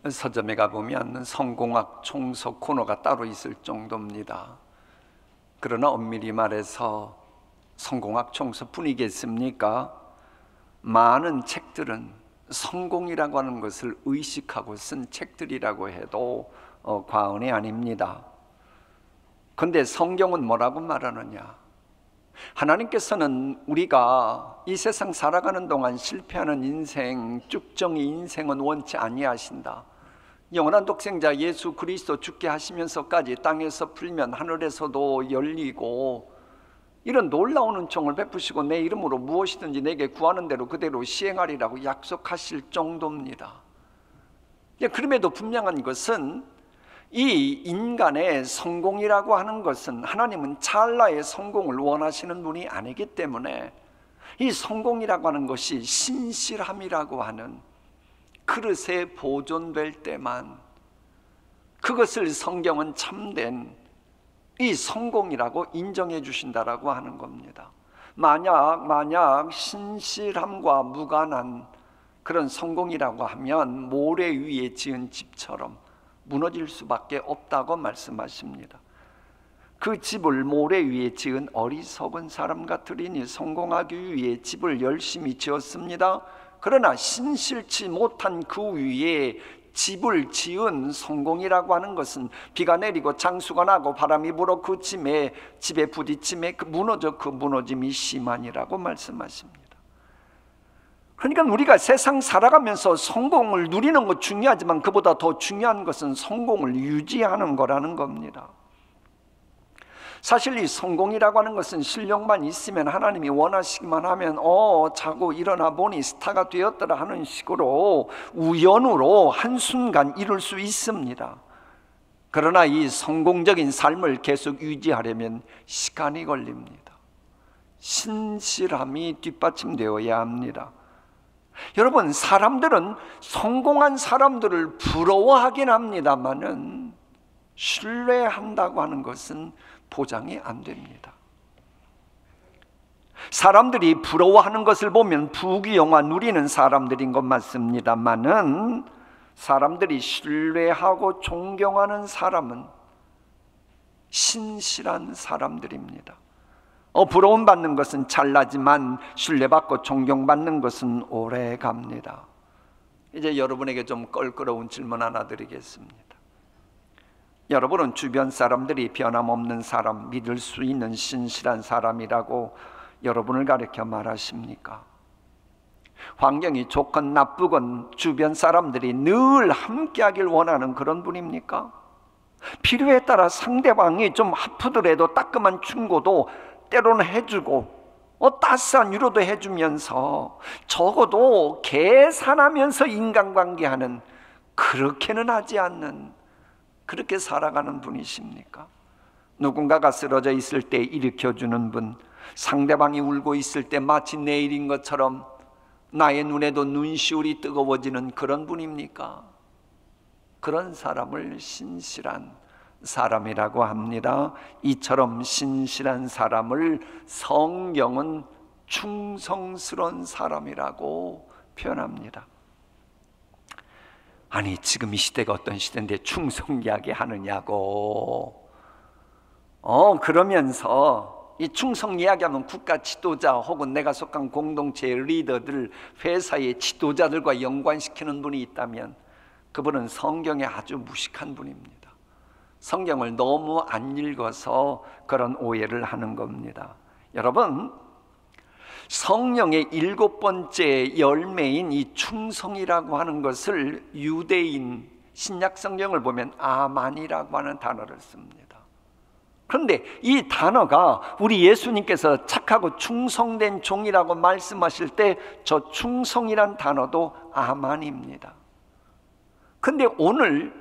서점에 가보면 성공학 총서 코너가 따로 있을 정도입니다. 그러나 엄밀히 말해서 성공학 총서뿐이겠습니까? 많은 책들은 성공이라고 하는 것을 의식하고 쓴 책들이라고 해도 과언이 아닙니다. 그런데 성경은 뭐라고 말하느냐? 하나님께서는 우리가 이 세상 살아가는 동안 실패하는 인생, 쭉정이 인생은 원치 아니하신다. 영원한 독생자 예수 그리스도 죽게 하시면서까지 땅에서 풀면 하늘에서도 열리고 이런 놀라운 은총을 베푸시고 내 이름으로 무엇이든지 내게 구하는 대로 그대로 시행하리라고 약속하실 정도입니다. 그럼에도 분명한 것은 이 인간의 성공이라고 하는 것은 하나님은 찰나의 성공을 원하시는 분이 아니기 때문에 이 성공이라고 하는 것이 신실함이라고 하는 그릇에 보존될 때만 그것을 성경은 참된 이 성공이라고 인정해 주신다라고 하는 겁니다. 만약 신실함과 무관한 그런 성공이라고 하면 모래 위에 지은 집처럼 무너질 수밖에 없다고 말씀하십니다. 그 집을 모래 위에 지은 어리석은 사람 같으리니 성공하기 위해 집을 열심히 지었습니다. 그러나 신실치 못한 그 위에 집을 지은 성공이라고 하는 것은 비가 내리고 장수가 나고 바람이 불어 그 집에 부딪힘에 그 무너짐이 심하니라고 말씀하십니다. 그러니까 우리가 세상 살아가면서 성공을 누리는 것 중요하지만 그보다 더 중요한 것은 성공을 유지하는 거라는 겁니다. 사실 이 성공이라고 하는 것은 실력만 있으면 하나님이 원하시기만 하면 자고 일어나 보니 스타가 되었더라 하는 식으로 우연으로 한순간 이룰 수 있습니다. 그러나 이 성공적인 삶을 계속 유지하려면 시간이 걸립니다. 신실함이 뒷받침되어야 합니다. 여러분, 사람들은 성공한 사람들을 부러워하긴 합니다만은 신뢰한다고 하는 것은 보장이 안 됩니다. 사람들이 부러워하는 것을 보면 부귀영화 누리는 사람들인 것 맞습니다만은 사람들이 신뢰하고 존경하는 사람은 신실한 사람들입니다. 부러움받는 것은 찰나지만 신뢰받고 존경받는 것은 오래 갑니다. 이제 여러분에게 좀 껄끄러운 질문 하나 드리겠습니다. 여러분은 주변 사람들이 변함없는 사람, 믿을 수 있는 신실한 사람이라고 여러분을 가리켜 말하십니까? 환경이 좋건 나쁘건 주변 사람들이 늘 함께하길 원하는 그런 분입니까? 필요에 따라 상대방이 좀 아프더라도 따끔한 충고도 때로는 해주고 따스한 위로도 해주면서 적어도 계산하면서 인간관계하는, 그렇게는 하지 않는, 그렇게 살아가는 분이십니까? 누군가가 쓰러져 있을 때 일으켜주는 분, 상대방이 울고 있을 때 마치 내일인 것처럼 나의 눈에도 눈시울이 뜨거워지는 그런 분입니까? 그런 사람을 신실한 사람이라고 합니다. 이처럼 신실한 사람을 성경은 충성스러운 사람이라고 표현합니다. 아니, 지금 이 시대가 어떤 시대인데 충성 이야기 하느냐고. 그러면서 이 충성 이야기하면 국가 지도자 혹은 내가 속한 공동체의 리더들, 회사의 지도자들과 연관시키는 분이 있다면 그분은 성경에 아주 무식한 분입니다. 성경을 너무 안 읽어서 그런 오해를 하는 겁니다. 여러분, 성령의 7번째 열매인 이 충성이라고 하는 것을 유대인 신약 성경을 보면 아만이라고 하는 단어를 씁니다. 그런데 이 단어가 우리 예수님께서 착하고 충성된 종이라고 말씀하실 때 저 충성이란 단어도 아만입니다. 그런데 오늘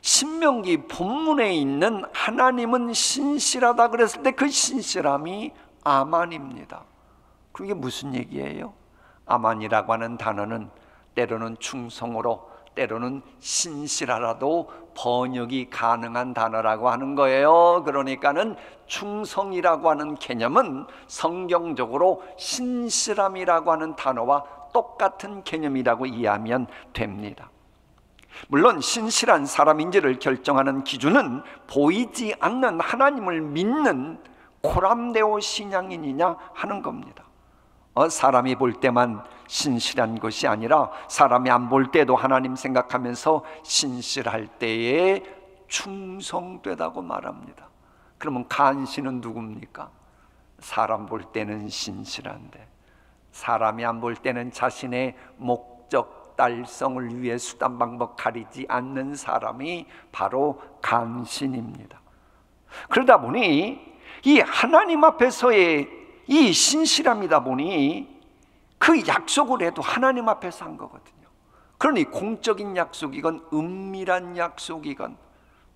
신명기 본문에 있는 하나님은 신실하다 그랬을 때 그 신실함이 아만입니다. 그게 무슨 얘기예요? 아만이라고 하는 단어는 때로는 충성으로 때로는 신실하라도 번역이 가능한 단어라고 하는 거예요. 그러니까는 충성이라고 하는 개념은 성경적으로 신실함이라고 하는 단어와 똑같은 개념이라고 이해하면 됩니다. 물론 신실한 사람인지를 결정하는 기준은 보이지 않는 하나님을 믿는 코람데오 신앙인이냐 하는 겁니다. 사람이 볼 때만 신실한 것이 아니라 사람이 안 볼 때도 하나님 생각하면서 신실할 때에 충성되다고 말합니다. 그러면 간신은 누굽니까? 사람 볼 때는 신실한데 사람이 안 볼 때는 자신의 목적 달성을 위해 수단 방법 가리지 않는 사람이 바로 간신입니다. 그러다 보니 이 하나님 앞에서의 이 신실함이다 보니 그 약속을 해도 하나님 앞에서 한 거거든요. 그러니 공적인 약속이건 은밀한 약속이건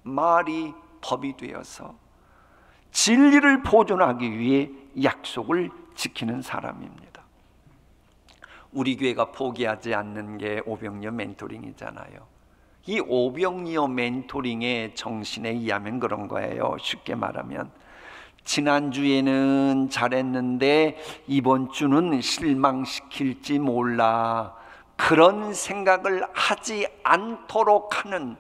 말이 법이 되어서 진리를 보존하기 위해 약속을 지키는 사람입니다. 우리 교회가 포기하지 않는 게 오병이어 멘토링이잖아요. 이 오병이어 멘토링의 정신에 의하면 그런 거예요. 쉽게 말하면 지난주에는 잘했는데 이번 주는 실망시킬지 몰라, 그런 생각을 하지 않도록 하는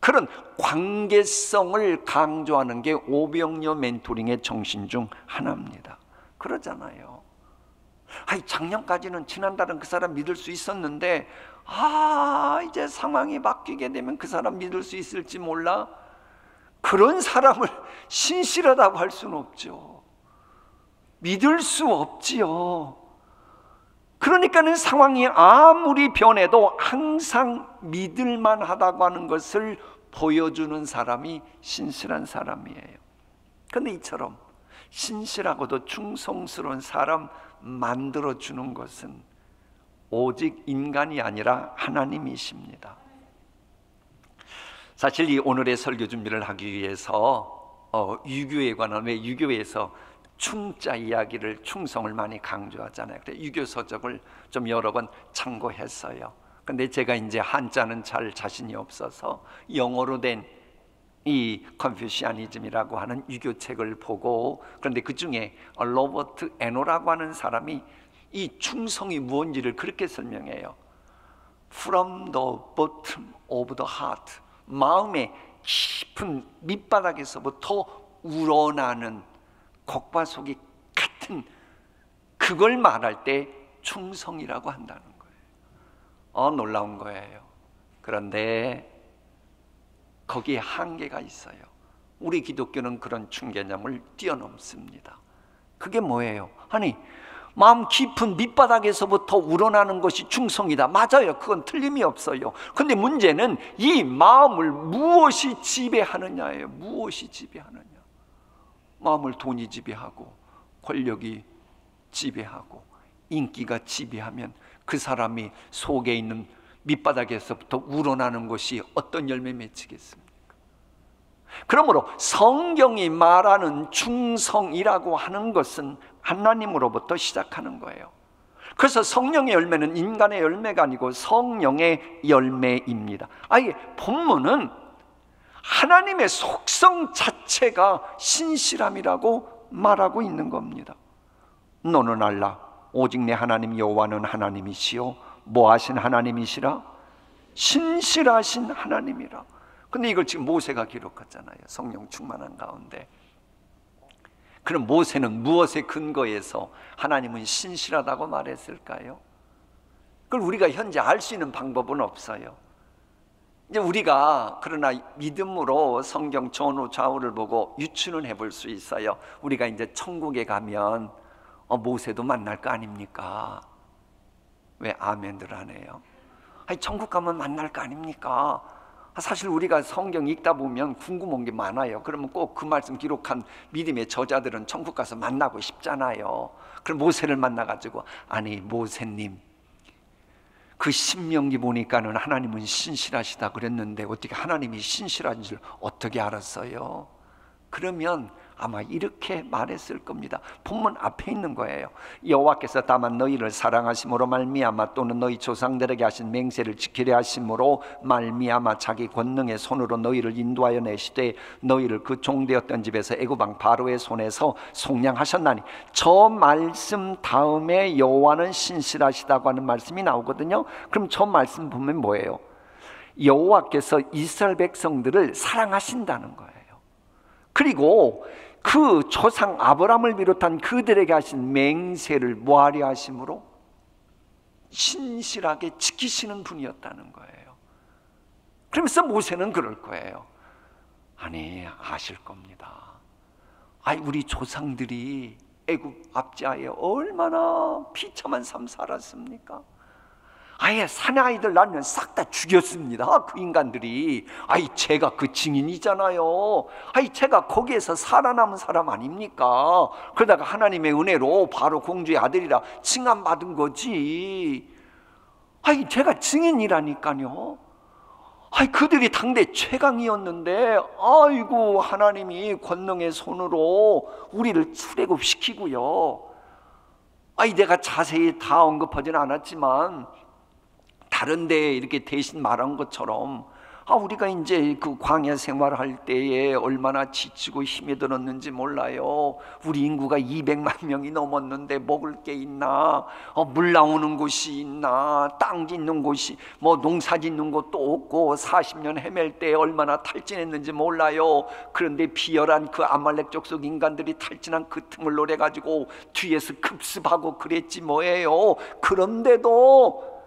그런 관계성을 강조하는 게 오병이어 멘토링의 정신 중 하나입니다. 그러잖아요. 작년까지는 지난달은 그 사람 믿을 수 있었는데 이제 상황이 바뀌게 되면 그 사람 믿을 수 있을지 몰라. 그런 사람을 신실하다고 할 수는 없죠. 믿을 수 없지요. 그러니까는 상황이 아무리 변해도 항상 믿을만 하다고 하는 것을 보여주는 사람이 신실한 사람이에요. 그런데 이처럼 신실하고도 충성스러운 사람 만들어주는 것은 오직 인간이 아니라 하나님이십니다. 사실 이 오늘의 설교 준비를 하기 위해서 유교에 관한, 왜 유교에서 충자 이야기를, 충성을 많이 강조하잖아요. 그래서 유교 서적을 좀 여러 번 참고했어요. 근데 제가 이제 한자는 잘 자신이 없어서 영어로 된 이 컨퓨시아니즘이라고 하는 유교 책을 보고, 그런데 그 중에 로버트 에노라고 하는 사람이 이 충성이 무엇인지를 그렇게 설명해요. From the bottom of the heart, 마음의 깊은 밑바닥에서부터 우러나는 곡과 속이 같은 그걸 말할 때 충성이라고 한다는 거예요. 놀라운 거예요. 그런데 거기에 한계가 있어요. 우리 기독교는 그런 충개념을 뛰어넘습니다. 그게 뭐예요? 마음 깊은 밑바닥에서부터 우러나는 것이 충성이다. 맞아요. 그건 틀림이 없어요. 근데 문제는 이 마음을 무엇이 지배하느냐예요. 무엇이 지배하느냐. 마음을 돈이 지배하고 권력이 지배하고 인기가 지배하면 그 사람이 속에 있는 밑바닥에서부터 우러나는 것이 어떤 열매 맺히겠습니까? 그러므로 성경이 말하는 충성이라고 하는 것은 하나님으로부터 시작하는 거예요. 그래서 성령의 열매는 인간의 열매가 아니고 성령의 열매입니다. 아예 본문은 하나님의 속성 자체가 신실함이라고 말하고 있는 겁니다. 너는 알라, 오직 내 하나님 여호와는 하나님이시요 뭐하신 하나님이시라? 신실하신 하나님이라. 근데 이걸 지금 모세가 기록했잖아요. 성령 충만한 가운데. 그럼 모세는 무엇에 근거해서 하나님은 신실하다고 말했을까요? 그걸 우리가 현재 알 수 있는 방법은 없어요. 이제 우리가 그러나 믿음으로 성경 전후 좌우를 보고 유추는 해볼 수 있어요. 우리가 이제 천국에 가면 모세도 만날 거 아닙니까? 왜 아멘들 안 해요? 천국 가면 만날 거 아닙니까? 사실 우리가 성경 읽다 보면 궁금한 게 많아요. 그러면 꼭 그 말씀 기록한 믿음의 저자들은 천국 가서 만나고 싶잖아요. 그럼 모세를 만나가지고, 아니 모세님, 그 신명기 보니까는 하나님은 신실하시다 그랬는데 어떻게 하나님이 신실한 줄 어떻게 알았어요? 그러면 아마 이렇게 말했을 겁니다. 본문 앞에 있는 거예요. 여호와께서 다만 너희를 사랑하심으로 말미암아 또는 너희 조상들에게 하신 맹세를 지키려 하심으로 말미암아 자기 권능의 손으로 너희를 인도하여 내시되 너희를 그 종되었던 집에서 애굽 왕 바로의 손에서 속량하셨나니. 저 말씀 다음에 여호와는 신실하시다고 하는 말씀이 나오거든요. 그럼 저 말씀 보면 뭐예요? 여호와께서 이스라엘 백성들을 사랑하신다는 거예요. 그리고 그 조상 아브라함을 비롯한 그들에게 하신 맹세를 뭐하려 하심으로 신실하게 지키시는 분이었다는 거예요. 그러면서 모세는 그럴 거예요. 아니, 아실 겁니다. 아이, 우리 조상들이 애굽 압제하에 얼마나 비참한 삶 살았습니까? 아예 사내아이들 낳으면 싹 다 죽였습니다. 그 인간들이. 아이, 제가 그 증인이잖아요. 아이, 제가 거기에서 살아남은 사람 아닙니까? 그러다가 하나님의 은혜로 바로 공주의 아들이라 칭함받은 거지. 아이, 제가 증인이라니까요. 아이, 그들이 당대 최강이었는데, 아이고, 하나님이 권능의 손으로 우리를 출애굽시키고요. 아이, 내가 자세히 다 언급하지는 않았지만 다른 데에 이렇게 대신 말한 것처럼, 우리가 이제 그 광야 생활할 때에 얼마나 지치고 힘이 들었는지 몰라요. 우리 인구가 200만 명이 넘었는데 먹을 게 있나? 물 나오는 곳이 있나? 땅 짓는 곳이, 농사 짓는 곳도 없고 40년 헤맬 때 얼마나 탈진했는지 몰라요. 그런데 비열한 그 아말렉 족속 인간들이 탈진한 그 틈을 노려가지고 뒤에서 급습하고 그랬지 뭐예요. 그런데도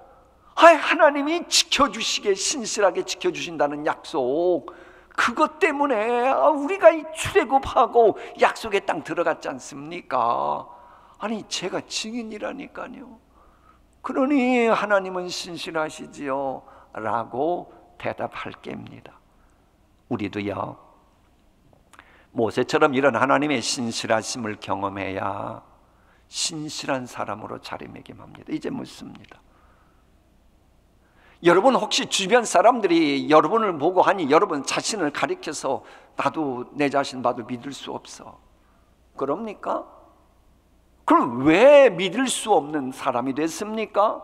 하나님이 지켜주시게, 신실하게 지켜주신다는 약속, 그것 때문에 우리가 이 출애굽하고 약속의 땅 들어갔지 않습니까? 아니, 제가 증인이라니까요. 그러니 하나님은 신실하시지요 라고 대답할 게입니다. 우리도요, 모세처럼 이런 하나님의 신실하심을 경험해야 신실한 사람으로 자리매김합니다. 이제 묻습니다. 여러분, 혹시 주변 사람들이 여러분을 보고 하니 여러분 자신을 가리켜서 나도 내 자신 봐도 믿을 수 없어, 그럽니까? 그럼 왜 믿을 수 없는 사람이 됐습니까?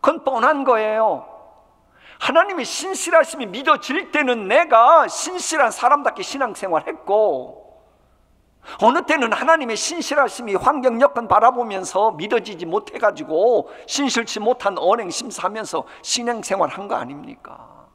그건 뻔한 거예요. 하나님의 신실하심이 믿어질 때는 내가 신실한 사람답게 신앙생활했고, 어느 때는 하나님의 신실하심이 환경 여건 바라보면서 믿어지지 못해가지고 신실치 못한 언행 심사하면서 신앙생활 한 거 아닙니까?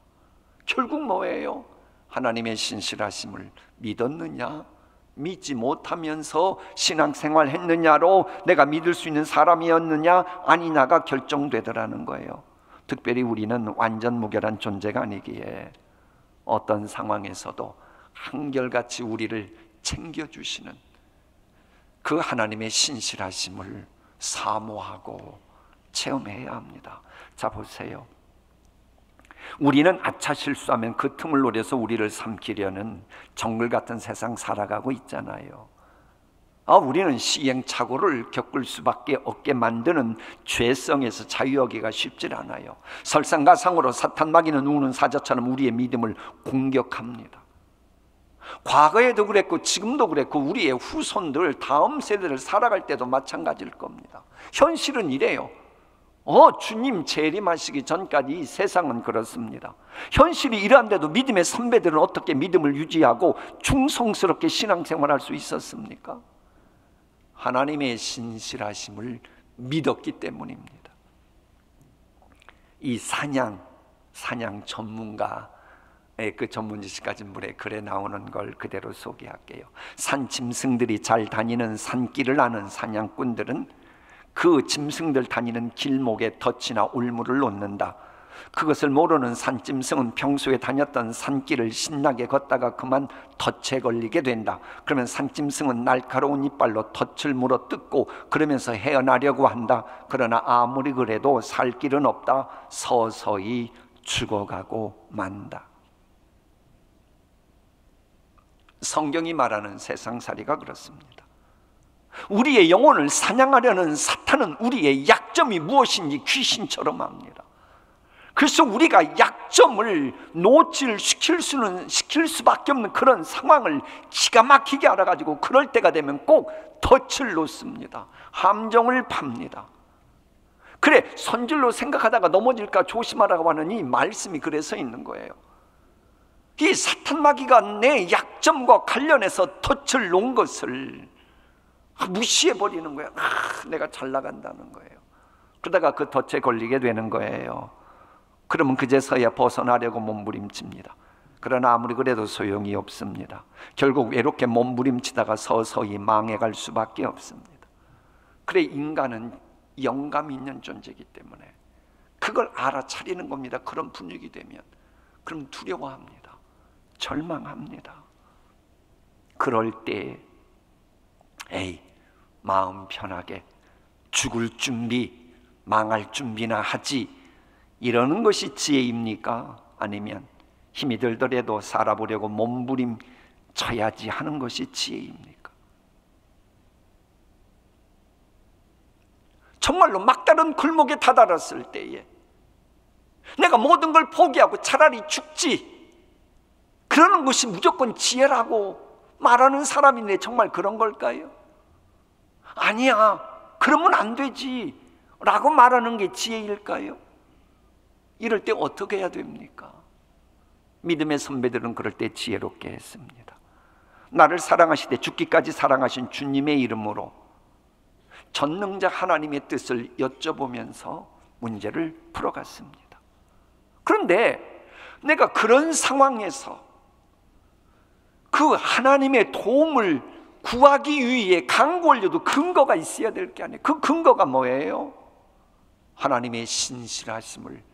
결국 뭐예요? 하나님의 신실하심을 믿었느냐, 믿지 못하면서 신앙생활 했느냐로 내가 믿을 수 있는 사람이었느냐 아니냐가 결정되더라는 거예요. 특별히 우리는 완전 무결한 존재가 아니기에 어떤 상황에서도 한결같이 우리를 챙겨주시는 그 하나님의 신실하심을 사모하고 체험해야 합니다. 자, 보세요. 우리는 아차 실수하면 그 틈을 노려서 우리를 삼키려는 정글 같은 세상 살아가고 있잖아요. 우리는 시행착오를 겪을 수밖에 없게 만드는 죄성에서 자유하기가 쉽지 않아요. 설상가상으로 사탄 마귀는 우는 사자처럼 우리의 믿음을 공격합니다. 과거에도 그랬고 지금도 그랬고 우리의 후손들, 다음 세대를 살아갈 때도 마찬가지일 겁니다. 현실은 이래요. 주님 재림하시기 전까지 이 세상은 그렇습니다. 현실이 이러한데도 믿음의 선배들은 어떻게 믿음을 유지하고 충성스럽게 신앙생활할 수 있었습니까? 하나님의 신실하심을 믿었기 때문입니다. 이 사냥 전문가 그 전문 지식까지 물에 글에 나오는 걸 그대로 소개할게요. 산 짐승들이 잘 다니는 산길을 아는 사냥꾼들은 그 짐승들 다니는 길목에 덫이나 울무를 놓는다. 그것을 모르는 산짐승은 평소에 다녔던 산길을 신나게 걷다가 그만 덫에 걸리게 된다. 그러면 산짐승은 날카로운 이빨로 덫을 물어 뜯고 그러면서 헤어나려고 한다. 그러나 아무리 그래도 살 길은 없다. 서서히 죽어가고 만다. 성경이 말하는 세상살이가 그렇습니다. 우리의 영혼을 사냥하려는 사탄은 우리의 약점이 무엇인지 귀신처럼 압니다. 그래서 우리가 약점을 시킬 수밖에 없는 그런 상황을 기가 막히게 알아가지고 그럴 때가 되면 꼭 덫을 놓습니다. 함정을 팝니다. 그래, 선질로 생각하다가 넘어질까 조심하라고 하는 이 말씀이 그래서 있는 거예요. 이 사탄 마귀가 내 약점과 관련해서 덫을 놓은 것을 무시해버리는 거예요. 내가 잘 나간다는 거예요. 그러다가 그 덫에 걸리게 되는 거예요. 그러면 그제서야 벗어나려고 몸부림칩니다. 그러나 아무리 그래도 소용이 없습니다. 결국 외롭게 몸부림치다가 서서히 망해갈 수밖에 없습니다. 그래, 인간은 영감이 있는 존재이기 때문에 그걸 알아차리는 겁니다. 그런 분위기 되면. 그럼 두려워합니다. 절망합니다. 그럴 때 에이, 마음 편하게 죽을 준비, 망할 준비나 하지, 이러는 것이 지혜입니까? 아니면 힘이 들더라도 살아보려고 몸부림 쳐야지 하는 것이 지혜입니까? 정말로 막다른 골목에 다다랐을 때에 내가 모든 걸 포기하고 차라리 죽지, 그러는 것이 무조건 지혜라고 말하는 사람인데 정말 그런 걸까요? 아니야, 그러면 안 되지 라고 말하는 게 지혜일까요? 이럴 때 어떻게 해야 됩니까? 믿음의 선배들은 그럴 때 지혜롭게 했습니다. 나를 사랑하시되 죽기까지 사랑하신 주님의 이름으로 전능자 하나님의 뜻을 여쭤보면서 문제를 풀어갔습니다. 그런데 내가 그런 상황에서 그 하나님의 도움을 구하기 위해 강구 올려도 근거가 있어야 될 게 아니에요. 그 근거가 뭐예요? 하나님의 신실하심을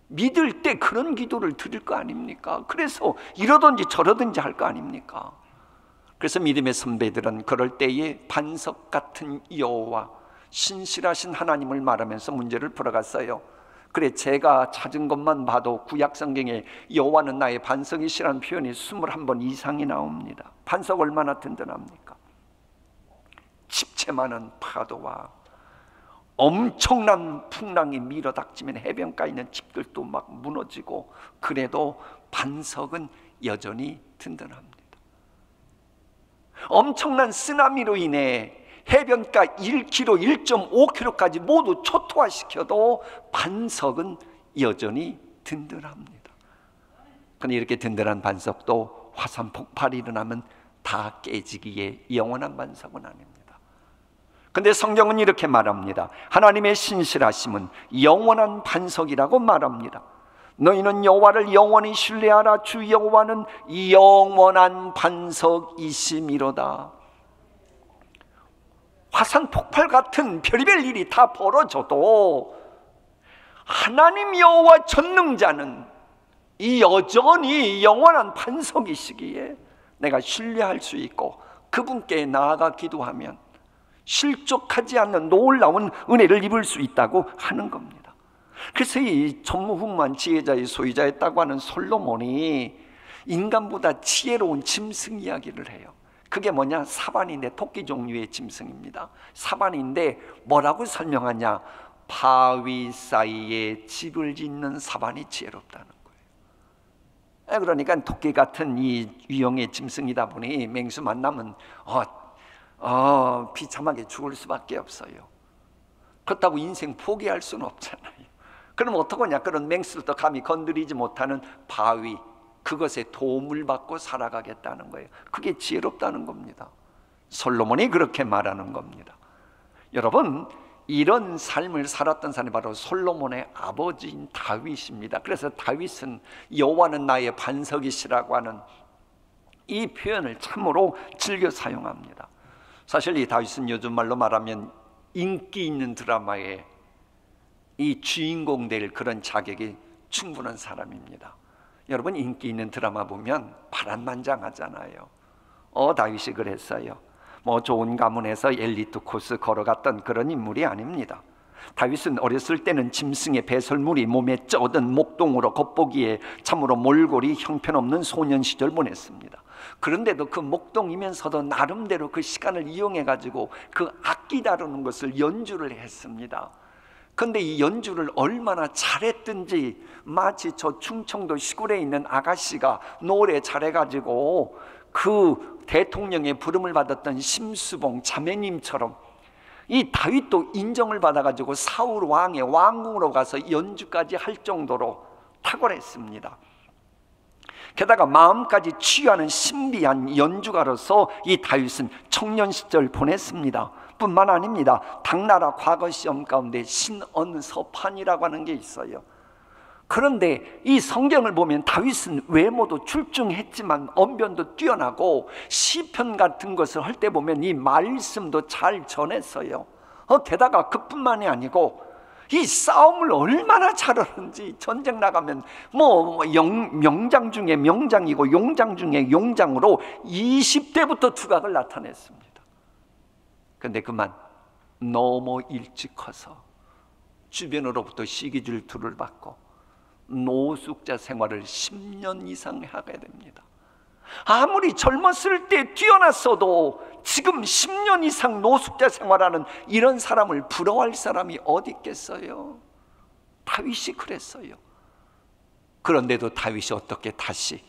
믿을 때 그런 기도를 드릴 거 아닙니까? 그래서 이러든지 저러든지 할 거 아닙니까? 그래서 믿음의 선배들은 그럴 때에 반석 같은 여호와, 신실하신 하나님을 말하면서 문제를 풀어갔어요. 그래, 제가 찾은 것만 봐도 구약 성경에 여호와는 나의 반석이시라는 표현이 21번 이상이 나옵니다. 반석 얼마나 든든합니까? 집채 많은 파도와 엄청난 풍랑이 밀어닥치면 해변가에 있는 집들도 막 무너지고, 그래도 반석은 여전히 든든합니다. 엄청난 쓰나미로 인해 해변가 1km, 1.5km까지 모두 초토화시켜도 반석은 여전히 든든합니다. 그런데 이렇게 든든한 반석도 화산 폭발이 일어나면 다 깨지기에 영원한 반석은 아닙니다. 그런데 성경은 이렇게 말합니다. 하나님의 신실하심은 영원한 반석이라고 말합니다. 너희는 여호와를 영원히 신뢰하라. 주 여호와는 영원한 반석이심이로다. 화산 폭발 같은 별의별 일이 다 벌어져도 하나님 여호와 전능자는 이 여전히 영원한 반석이시기에 내가 신뢰할 수 있고 그분께 나아가 기도하면 실족하지 않는 놀라운 은혜를 입을 수 있다고 하는 겁니다. 그래서 이 전무후무한 지혜자의 소유자였다고 하는 솔로몬이 인간보다 지혜로운 짐승 이야기를 해요. 그게 뭐냐? 사반인데, 토끼 종류의 짐승입니다. 사반인데 뭐라고 설명하냐? 바위 사이에 집을 짓는 사반이 지혜롭다는 거예요. 그러니까 토끼 같은 이 유형의 짐승이다 보니 맹수 만나면 비참하게 죽을 수밖에 없어요. 그렇다고 인생 포기할 수는 없잖아요. 그럼 어떡하냐? 그런 맹수도 감히 건드리지 못하는 바위, 그것에 도움을 받고 살아가겠다는 거예요. 그게 지혜롭다는 겁니다. 솔로몬이 그렇게 말하는 겁니다. 여러분, 이런 삶을 살았던 사람이 바로 솔로몬의 아버지인 다윗입니다. 그래서 다윗은 여호와는 나의 반석이시라고 하는 이 표현을 참으로 즐겨 사용합니다. 사실 이 다윗은 요즘 말로 말하면 인기 있는 드라마에 이 주인공 될 그런 자격이 충분한 사람입니다. 여러분, 인기 있는 드라마 보면 파란만장하잖아요. 다윗이 그랬어요. 뭐 좋은 가문에서 엘리트 코스 걸어갔던 그런 인물이 아닙니다. 다윗은 어렸을 때는 짐승의 배설물이 몸에 쩌든 목동으로 겉보기에 참으로 몰골이 형편없는 소년 시절 보냈습니다. 그런데도 그 목동이면서도 나름대로 그 시간을 이용해가지고 그 악기 다루는 것을 연주를 했습니다. 그런데 이 연주를 얼마나 잘했든지 마치 저 충청도 시골에 있는 아가씨가 노래 잘해가지고 그 대통령의 부름을 받았던 심수봉 자매님처럼 이 다윗도 인정을 받아가지고 사울 왕의 왕궁으로 가서 연주까지 할 정도로 탁월했습니다. 게다가 마음까지 치유하는 신비한 연주가로서 이 다윗은 청년 시절 보냈습니다. 뿐만 아닙니다. 당나라 과거 시험 가운데 신언서판이라고 하는 게 있어요. 그런데 이 성경을 보면 다윗은 외모도 출중했지만 언변도 뛰어나고 시편 같은 것을 할 때 보면 이 말씀도 잘 전했어요. 게다가 그뿐만이 아니고 이 싸움을 얼마나 잘하는지, 전쟁 나가면 명장 중에 명장이고 용장 중에 용장으로 20대부터 두각을 나타냈습니다. 그런데 그만 너무 일찍 커서 주변으로부터 시기질투를 받고 노숙자 생활을 10년 이상 하게 됩니다. 아무리 젊었을 때 뛰어났어도 지금 10년 이상 노숙자 생활하는 이런 사람을 부러워할 사람이 어디 있겠어요? 다윗이 그랬어요. 그런데도 다윗이 어떻게 다시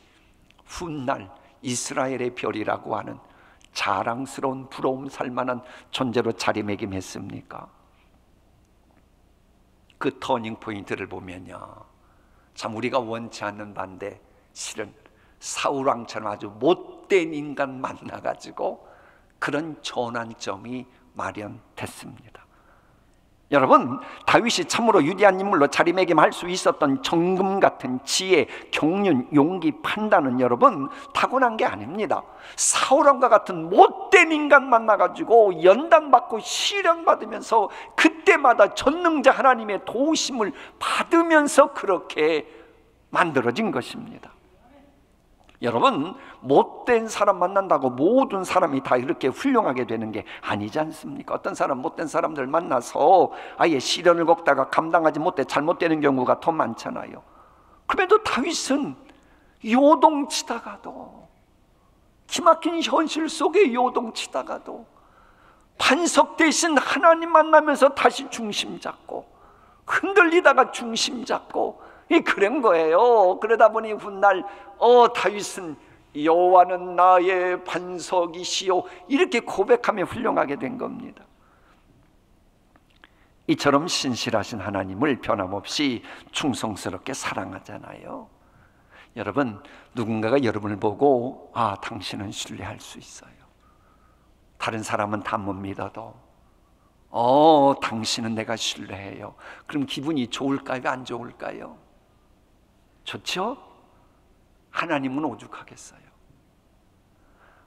훗날 이스라엘의 별이라고 하는 자랑스러운 부러움 살만한 존재로 자리매김했습니까? 그 터닝 포인트를 보면요, 참 우리가 원치 않는 반대, 실은 사울왕처럼 아주 못된 인간 만나가지고 그런 전환점이 마련됐습니다. 여러분, 다윗이 참으로 위대한 인물로 자리매김할 수 있었던 정금 같은 지혜, 경륜, 용기, 판단은 여러분 타고난 게 아닙니다. 사울왕과 같은 못된 인간 만나가지고 연단받고 시련받으면서 그때마다 전능자 하나님의 도우심을 받으면서 그렇게 만들어진 것입니다. 여러분, 못된 사람 만난다고 모든 사람이 다 이렇게 훌륭하게 되는 게 아니지 않습니까? 어떤 사람 못된 사람들 만나서 아예 시련을 겪다가 감당하지 못해 잘못되는 경우가 더 많잖아요. 그래도 다윗은 요동치다가도, 기막힌 현실 속에 요동치다가도 반석 대신 하나님 만나면서 다시 중심 잡고, 흔들리다가 중심 잡고 그런 거예요. 그러다 보니 훗날 다윗은 여호와는 나의 반석이시요 이렇게 고백하며 훌륭하게 된 겁니다. 이처럼 신실하신 하나님을 변함없이 충성스럽게 사랑하잖아요. 여러분, 누군가가 여러분을 보고 당신은 신뢰할 수 있어요. 다른 사람은 다 못 믿어도 당신은 내가 신뢰해요. 그럼 기분이 좋을까요? 안 좋을까요? 좋죠? 하나님은 오죽하겠어요.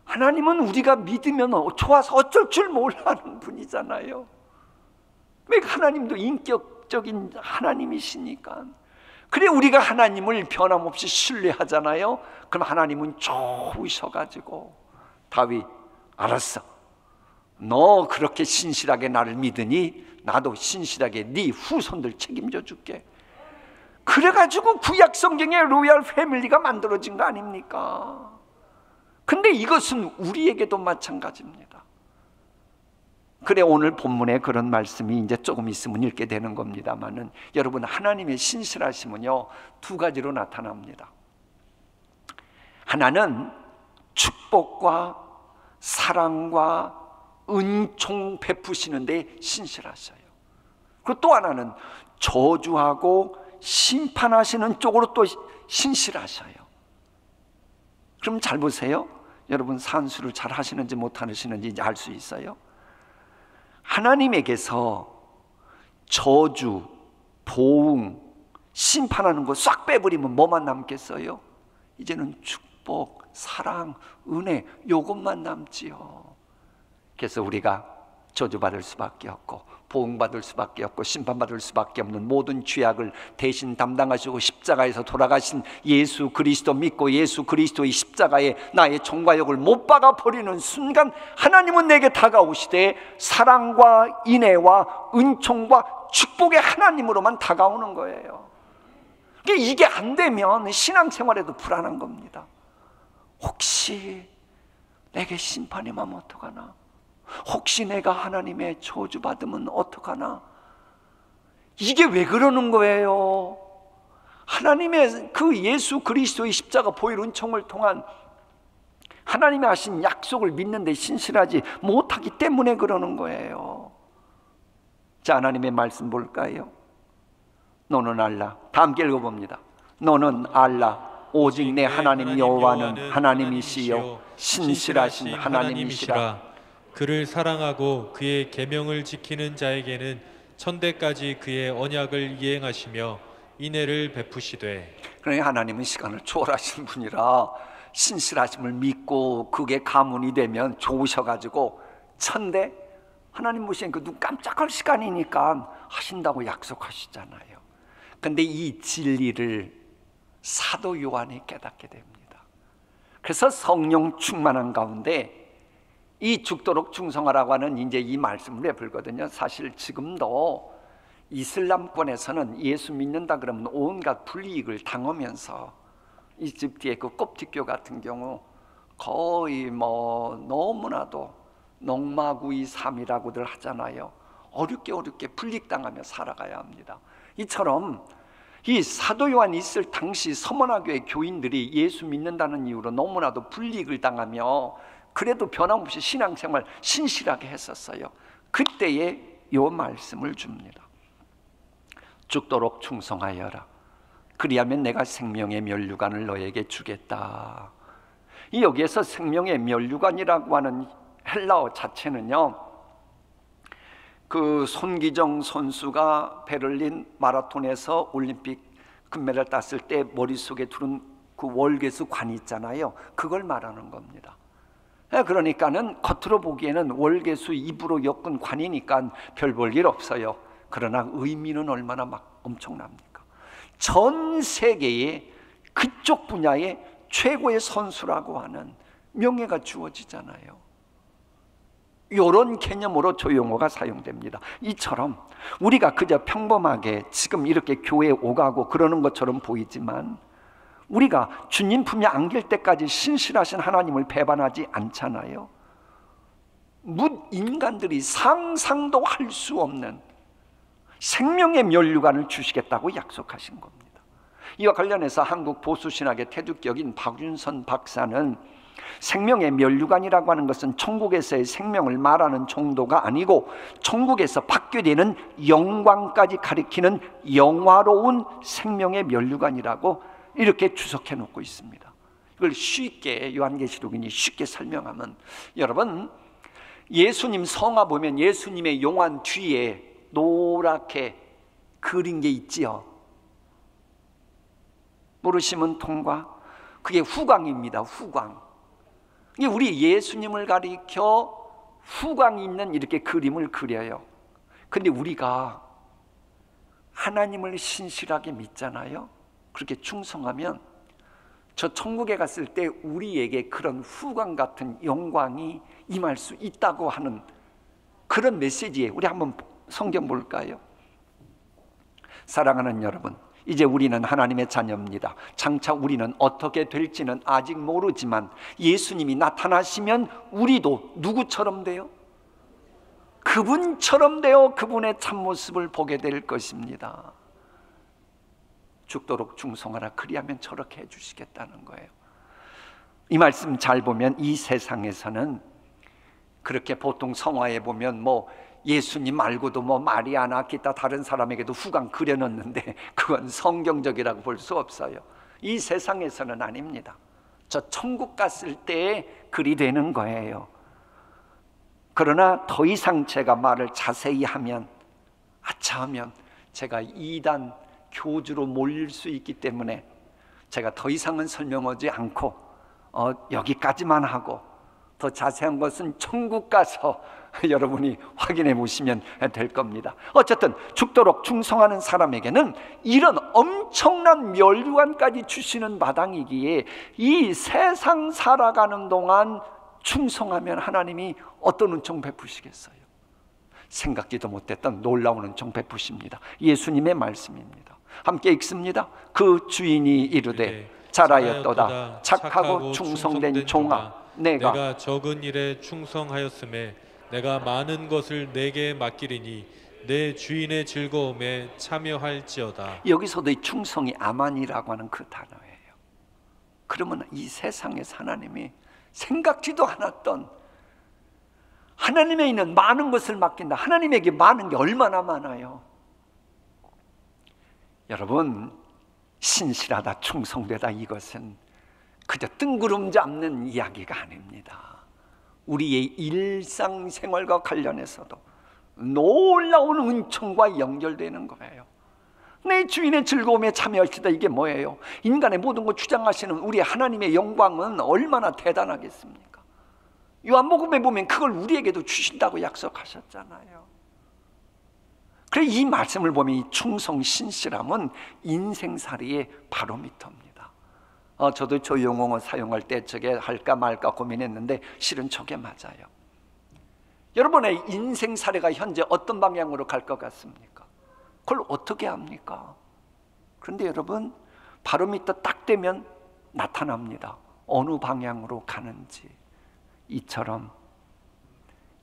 하나님은 우리가 믿으면 좋아서 어쩔 줄 몰라하는 분이잖아요. 왜? 하나님도 인격적인 하나님이시니까. 그래 우리가 하나님을 변함없이 신뢰하잖아요. 그럼 하나님은 좋으셔가지고 다윗, 알았어, 너 그렇게 신실하게 나를 믿으니 나도 신실하게 네 후손들 책임져 줄게. 그래가지고 구약 성경의 로얄 패밀리가 만들어진 거 아닙니까? 근데 이것은 우리에게도 마찬가지입니다. 그래 오늘 본문에 그런 말씀이 이제 조금 있으면 읽게 되는 겁니다만은, 여러분, 하나님의 신실하심은요 두 가지로 나타납니다. 하나는 축복과 사랑과 은총 베푸시는데 신실하셔요. 그리고 또 하나는 저주하고 심판하시는 쪽으로 또 신실하셔요. 그럼 잘 보세요. 여러분, 산수를 잘 하시는지 못 하시는지 이제 알 수 있어요. 하나님에게서 저주, 보응, 심판하는 거 싹 빼버리면 뭐만 남겠어요? 이제는 축복, 사랑, 은혜, 요것만 남지요. 그래서 우리가 저주받을 수밖에 없고 보응받을 수밖에 없고 심판받을 수밖에 없는 모든 죄악을 대신 담당하시고 십자가에서 돌아가신 예수 그리스도 믿고 예수 그리스도의 십자가에 나의 종과 역을 못 박아 버리는 순간 하나님은 내게 다가오시되 사랑과 인애와 은총과 축복의 하나님으로만 다가오는 거예요. 이게 안 되면 신앙생활에도 불안한 겁니다. 혹시 내게 심판이 오면 어떡하나? 혹시 내가 하나님의 저주받으면 어떡하나? 이게 왜 그러는 거예요? 하나님의 그 예수 그리스도의 십자가 보혈 은총을 통한 하나님이 하신 약속을 믿는데 신실하지 못하기 때문에 그러는 거예요. 자, 하나님의 말씀 볼까요? 너는 알라. 다 함께 읽어봅니다. 너는 알라. 오직 내 하나님 여호와는 하나님이시요 신실하신 하나님이시라. 그를 사랑하고 그의 계명을 지키는 자에게는 천대까지 그의 언약을 이행하시며 인애를 베푸시되. 그러니 하나님은 시간을 초월하신 분이라 신실하심을 믿고 그게 가문이 되면 좋으셔가지고 천대 하나님 모시는 그 눈 깜짝할 시간이니까 하신다고 약속하시잖아요. 근데 이 진리를 사도 요한이 깨닫게 됩니다. 그래서 성령 충만한 가운데 이 죽도록 충성하라고 하는 이제 이 말씀을 내불거든요. 사실 지금도 이슬람권에서는 예수 믿는다 그러면 온갖 불이익을 당하면서 이집트의 그 koptik교 같은 경우 거의 너무나도 농마구이 삶이라고들 하잖아요. 어렵게 불이익당하며 살아가야 합니다. 이처럼 이 사도 요한이 있을 당시 서머나교의 교인들이 예수 믿는다는 이유로 너무나도 불이익을 당하며 그래도 변함없이 신앙생활 신실하게 했었어요. 그때에 요 말씀을 줍니다. 죽도록 충성하여라. 그리하면 내가 생명의 면류관을 너에게 주겠다. 이 여기에서 생명의 면류관이라고 하는 헬라어 자체는요, 그 손기정 선수가 베를린 마라톤에서 올림픽 금메달 땄을 때 머릿속에 두른 그 월계수 관이 있잖아요. 그걸 말하는 겁니다. 그러니까는 겉으로 보기에는 월계수 입으로 엮은 관이니까 별 볼 일 없어요. 그러나 의미는 얼마나 막 엄청납니까? 전 세계에 그쪽 분야의 최고의 선수라고 하는 명예가 주어지잖아요. 이런 개념으로 저 용어가 사용됩니다. 이처럼 우리가 그저 평범하게 지금 이렇게 교회에 오가고 그러는 것처럼 보이지만 우리가 주님 품에 안길 때까지 신실하신 하나님을 배반하지 않잖아요. 인간들이 상상도 할 수 없는 생명의 면류관을 주시겠다고 약속하신 겁니다. 이와 관련해서 한국 보수신학의 태두격인 박윤선 박사는 생명의 면류관이라고 하는 것은 천국에서의 생명을 말하는 정도가 아니고 천국에서 받게 되는 영광까지 가리키는 영화로운 생명의 면류관이라고 이렇게 주석해 놓고 있습니다. 이걸 쉽게 요한계시록인이 쉽게 설명하면, 여러분 예수님 성화 보면 예수님의 용안 뒤에 노랗게 그린 게 있지요. 모르시면 통과. 그게 후광입니다. 후광. 이게 우리 예수님을 가리켜 후광이 있는 이렇게 그림을 그려요. 근데 우리가 하나님을 신실하게 믿잖아요. 그렇게 충성하면 저 천국에 갔을 때 우리에게 그런 후광 같은 영광이 임할 수 있다고 하는 그런 메시지에 우리 한번 성경 볼까요? 사랑하는 여러분, 이제 우리는 하나님의 자녀입니다. 장차 우리는 어떻게 될지는 아직 모르지만 예수님이 나타나시면 우리도 누구처럼 돼요? 그분처럼 되어 그분의 참모습을 보게 될 것입니다. 죽도록 충성하라. 그리하면 저렇게 해주시겠다는 거예요. 이 말씀 잘 보면 이 세상에서는 그렇게 보통 성화에 보면 예수님 말고도 마리아나 기타 다른 사람에게도 후광 그려놓는데 그건 성경적이라고 볼 수 없어요. 이 세상에서는 아닙니다. 저 천국 갔을 때에 글이 되는 거예요. 그러나 더 이상 제가 말을 자세히 하면 아차하면 제가 이단 교주로 몰릴 수 있기 때문에 제가 더 이상은 설명하지 않고 여기까지만 하고 더 자세한 것은 천국 가서 여러분이 확인해 보시면 될 겁니다. 어쨌든 죽도록 충성하는 사람에게는 이런 엄청난 면류관까지 주시는 마당이기에 이 세상 살아가는 동안 충성하면 하나님이 어떤 은총 베푸시겠어요? 생각지도 못했던 놀라운 은총 베푸십니다. 예수님의 말씀입니다. 함께 읽습니다. 그 주인이 이르되 잘하였도다 착하고 충성된 종아, 내가 적은 일에 충성하였음에 내가 많은 것을 내게 맡기리니 내 주인의 즐거움에 참여할지어다. 여기서도 이 충성이 아만이라고 하는 그 단어예요. 그러면 이 세상에서 하나님이 생각지도 않았던 하나님에 있는 많은 것을 맡긴다. 하나님에게 많은 게 얼마나 많아요. 여러분, 신실하다 충성되다 이것은 그저 뜬구름 잡는 이야기가 아닙니다. 우리의 일상생활과 관련해서도 놀라운 은총과 연결되는 거예요. 내 주인의 즐거움에 참여할지다. 이게 뭐예요? 인간의 모든 것 주장하시는 우리 하나님의 영광은 얼마나 대단하겠습니까? 요한복음에 보면 그걸 우리에게도 주신다고 약속하셨잖아요. 그래, 이 말씀을 보면 이 충성 신실함은 인생살이의 바로미터입니다. 저도 저 용어를 사용할 때 저게 할까 말까 고민했는데 실은 저게 맞아요. 여러분의 인생살이가 현재 어떤 방향으로 갈 것 같습니까? 그걸 어떻게 합니까? 그런데 여러분, 바로미터 딱 되면 나타납니다. 어느 방향으로 가는지. 이처럼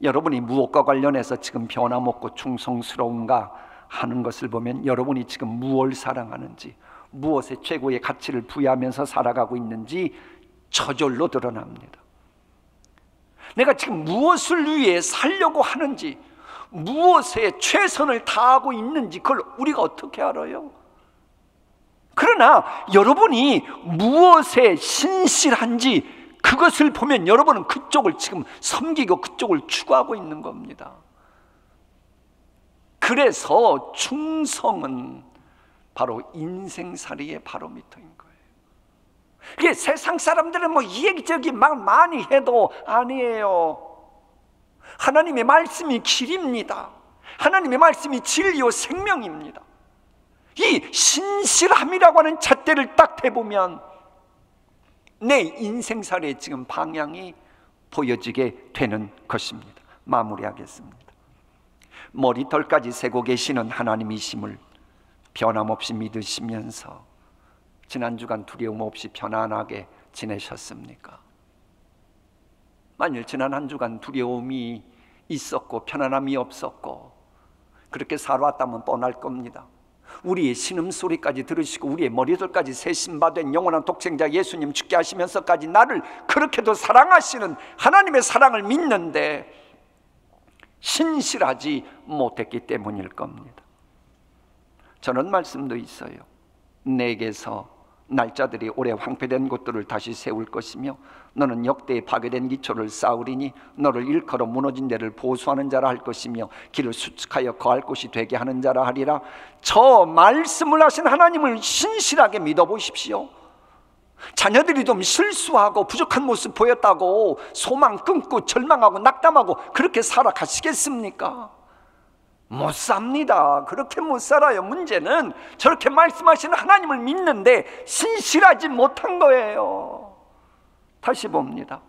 여러분이 무엇과 관련해서 지금 변함없고 충성스러운가 하는 것을 보면 여러분이 지금 무엇을 사랑하는지, 무엇에 최고의 가치를 부여하면서 살아가고 있는지 저절로 드러납니다. 내가 지금 무엇을 위해 살려고 하는지, 무엇에 최선을 다하고 있는지 그걸 우리가 어떻게 알아요? 그러나 여러분이 무엇에 신실한지 그것을 보면 여러분은 그쪽을 지금 섬기고 그쪽을 추구하고 있는 겁니다. 그래서 충성은 바로 인생살이의 바로미터인 거예요. 이게 세상 사람들은 뭐 이얘기저기 막 많이 해도 아니에요. 하나님의 말씀이 길입니다. 하나님의 말씀이 진리요 생명입니다. 이 신실함이라고 하는 잣대를 딱 대보면 내 인생살이의 지금 방향이 보여지게 되는 것입니다. 마무리하겠습니다. 머리털까지 세고 계시는 하나님이심을 변함없이 믿으시면서 지난 주간 두려움 없이 편안하게 지내셨습니까? 만일 지난 한 주간 두려움이 있었고 편안함이 없었고 그렇게 살아왔다면 뻔할 겁니다. 우리의 신음소리까지 들으시고 우리의 머리털까지 세심받은 영원한 독생자 예수님 죽게 하시면서까지 나를 그렇게도 사랑하시는 하나님의 사랑을 믿는데 신실하지 못했기 때문일 겁니다. 저런 말씀도 있어요. 내게서 날짜들이 오래 황폐된 곳들을 다시 세울 것이며 너는 역대에 파괴된 기초를 쌓으리니 너를 일컬어 무너진 데를 보수하는 자라 할 것이며 길을 수축하여 거할 곳이 되게 하는 자라 하리라. 저 말씀을 하신 하나님을 신실하게 믿어보십시오. 자녀들이 좀 실수하고 부족한 모습 보였다고 소망 끊고 절망하고 낙담하고 그렇게 살아가시겠습니까? 못 삽니다. 그렇게 못 살아요. 문제는 저렇게 말씀하시는 하나님을 믿는데 신실하지 못한 거예요. 다시 봅니다.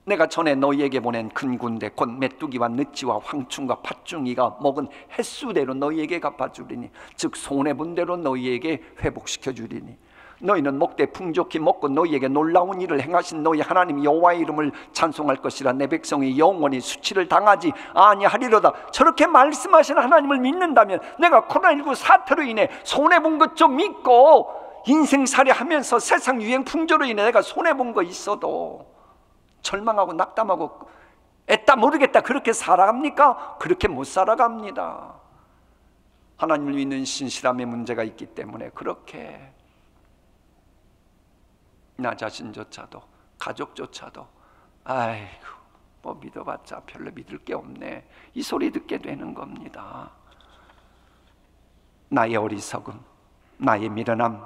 내가 전에 너희에게 보낸 큰 군대 곧 메뚜기와 느치와 황충과 팥중이가 먹은 횟수대로 너희에게 갚아주리니 즉 손해본 대로 너희에게 회복시켜 주리니 너희는 먹되 풍족히 먹고 너희에게 놀라운 일을 행하신 너희 하나님 여호와의 이름을 찬송할 것이라. 내 백성이 영원히 수치를 당하지 아니하리로다. 저렇게 말씀하신 하나님을 믿는다면 내가 코로나19 사태로 인해 손해본 것 좀 믿고 인생살이 하면서 세상 유행 풍조로 인해 내가 손해본 거 있어도 절망하고 낙담하고 애따 모르겠다 그렇게 살아갑니까? 그렇게 못 살아갑니다. 하나님을 믿는 신실함의 문제가 있기 때문에 그렇게 나 자신조차도 가족조차도 아이고 뭐 믿어봤자 별로 믿을 게 없네 이 소리 듣게 되는 겁니다. 나의 어리석음, 나의 미련함,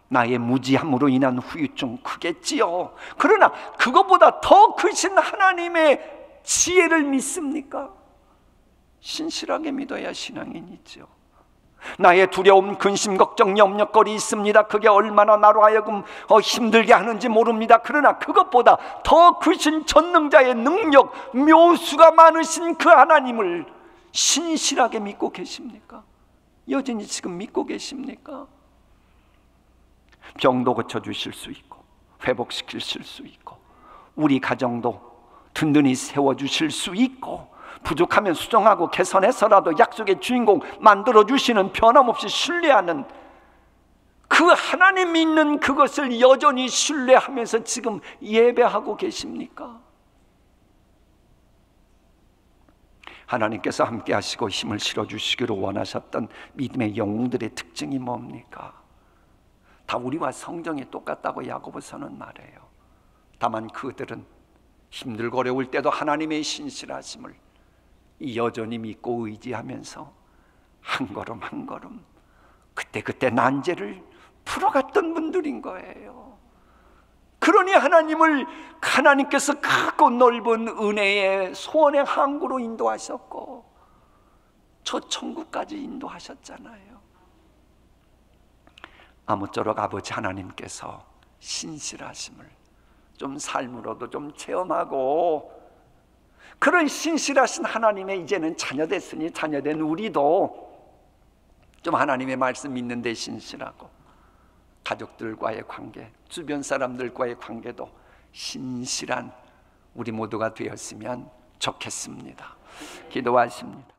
나의 무지함으로 인한 후유증 크겠지요. 그러나 그것보다 더 크신 하나님의 지혜를 믿습니까? 신실하게 믿어야 신앙인이죠. 나의 두려움, 근심, 걱정, 염려거리 있습니다. 그게 얼마나 나로 하여금 힘들게 하는지 모릅니다. 그러나 그것보다 더 크신 전능자의 능력, 묘수가 많으신 그 하나님을 신실하게 믿고 계십니까? 여전히 지금 믿고 계십니까? 병도 고쳐주실 수 있고 회복시키실 수 있고 우리 가정도 든든히 세워주실 수 있고 부족하면 수정하고 개선해서라도 약속의 주인공 만들어주시는 변함없이 신뢰하는 그 하나님 믿는 그것을 여전히 신뢰하면서 지금 예배하고 계십니까? 하나님께서 함께 하시고 힘을 실어주시기를 원하셨던 믿음의 영웅들의 특징이 뭡니까? 다 우리와 성정이 똑같다고 야고보서는 말해요. 다만 그들은 힘들고 어려울 때도 하나님의 신실하심을 여전히 믿고 의지하면서 한 걸음 한 걸음 그때 난제를 풀어갔던 분들인 거예요. 그러니 하나님께서 크고 넓은 은혜의 소원의 항구로 인도하셨고 저 천국까지 인도하셨잖아요. 아무쪼록 아버지 하나님께서 신실하심을 좀 삶으로도 좀 체험하고, 그런 신실하신 하나님의 이제는 자녀됐으니 자녀된 우리도 좀 하나님의 말씀 믿는 데 신실하고, 가족들과의 관계, 주변 사람들과의 관계도 신실한 우리 모두가 되었으면 좋겠습니다. 기도하십니다.